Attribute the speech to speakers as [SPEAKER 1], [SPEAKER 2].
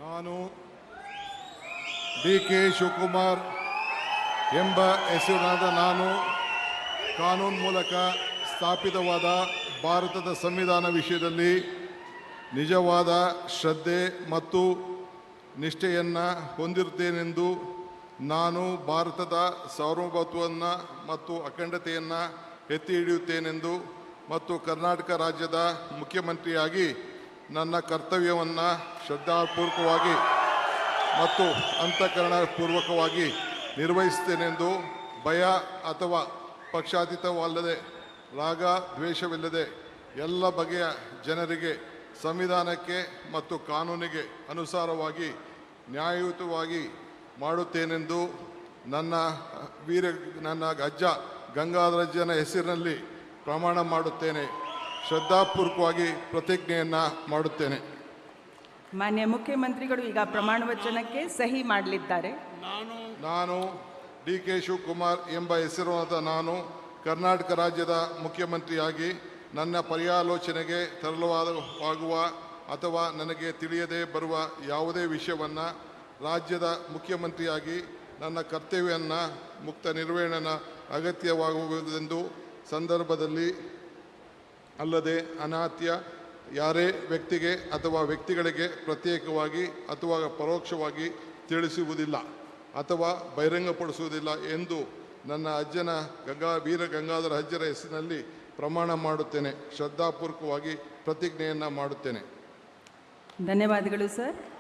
[SPEAKER 1] ನಾನು ಡಿ.ಕೆ. ಶಿವಕುಮಾರ್ ಎಂಬ ಹೆಸರಿನಾದ ನಾನು ಕಾನೂನು ಮೂಲಕ ಸ್ಥಾಪಿತವಾದ ಭಾರತದ ಸಂವಿಧಾನ ವಿಷಯದಲ್ಲಿ ನಿಜವಾದ ಶ್ರದ್ಧೆ ಮತ್ತು ನಿಷ್ಠೆಯನ್ನು ಹೊಂದಿರುತ್ತೇನೆಂದು ನಾನು ಭಾರತದ ಸಾರ್ವಭೌಮತ್ವವನ್ನು ಮತ್ತು ಅಖಂಡತೆಯನ್ನು ಎತ್ತಿ ಹಿಡಿಯುತ್ತೇನೆಂದು ಮತ್ತು ಕರ್ನಾಟಕ ರಾಜ್ಯದ ಮುಖ್ಯಮಂತ್ರಿಯಾಗಿ ನನ್ನ ಕರ್ತವ್ಯವನ್ನು ಶ್ರದ್ಧಾಪೂರ್ವಕವಾಗಿ ಮತ್ತು ಅಂತಃಕರಣಪೂರ್ವಕವಾಗಿ ನಿರ್ವಹಿಸುತ್ತೇನೆಂದು ಭಯ ಅಥವಾ ಪಕ್ಷಾತೀತವಲ್ಲದೆ ರಾಗ ದ್ವೇಷವಿಲ್ಲದೆ ಎಲ್ಲ ಬಗೆಯ ಜನರಿಗೆ ಸಂವಿಧಾನಕ್ಕೆ ಮತ್ತು ಕಾನೂನಿಗೆ ಅನುಸಾರವಾಗಿ ನ್ಯಾಯಯುತವಾಗಿ ಮಾಡುತ್ತೇನೆಂದು ನನ್ನ ಅಜ್ಜ ಗಂಗಾಧರಜ್ಜನ ಹೆಸರಿನಲ್ಲಿ ಪ್ರಮಾಣ ಮಾಡುತ್ತೇನೆ. ಶ್ರದ್ಧಾಪೂರ್ವಕವಾಗಿ ಪ್ರತಿಜ್ಞೆಯನ್ನು ಮಾಡುತ್ತೇನೆ.
[SPEAKER 2] ಮಾನ್ಯ ಮುಖ್ಯಮಂತ್ರಿಗಳು ಈಗ ಪ್ರಮಾಣ ವಚನಕ್ಕೆ ಸಹಿ ಮಾಡಲಿದ್ದಾರೆ.
[SPEAKER 1] ನಾನು ಡಿ.ಕೆ. ಶಿವಕುಮಾರ್ ಎಂಬ ಹೆಸರಾದ ನಾನು ಕರ್ನಾಟಕ ರಾಜ್ಯದ ಮುಖ್ಯಮಂತ್ರಿಯಾಗಿ ನನ್ನ ಪರ್ಯಾಲೋಚನೆಗೆ ತರಲಾಗುವ ಅಥವಾ ನನಗೆ ತಿಳಿಯದೇ ಬರುವ ಯಾವುದೇ ವಿಷಯವನ್ನು ರಾಜ್ಯದ ಮುಖ್ಯಮಂತ್ರಿಯಾಗಿ ನನ್ನ ಕರ್ತವ್ಯವನ್ನು ಮುಕ್ತ ನಿರ್ವಹಣೆ ಅಗತ್ಯವಾಗುವುದೆಂದು ಸಂದರ್ಭದಲ್ಲಿ ಅಲ್ಲದೆ ಅನಾತ್ಯ ಯಾರೇ ವ್ಯಕ್ತಿಗೆ ಅಥವಾ ವ್ಯಕ್ತಿಗಳಿಗೆ ಪ್ರತ್ಯೇಕವಾಗಿ ಅಥವಾ ಪರೋಕ್ಷವಾಗಿ ತಿಳಿಸುವುದಿಲ್ಲ ಅಥವಾ ಬಹಿರಂಗಪಡಿಸುವುದಿಲ್ಲ ಎಂದು ನನ್ನ ಅಜ್ಜನ ವೀರ ಗಂಗಾಧರ ಅಜ್ಜರ ಹೆಸರಿನಲ್ಲಿ ಪ್ರಮಾಣ ಮಾಡುತ್ತೇನೆ. ಶ್ರದ್ಧಾಪೂರ್ವಕವಾಗಿ ಪ್ರತಿಜ್ಞೆಯನ್ನು ಮಾಡುತ್ತೇನೆ.
[SPEAKER 2] ಧನ್ಯವಾದಗಳು ಸರ್.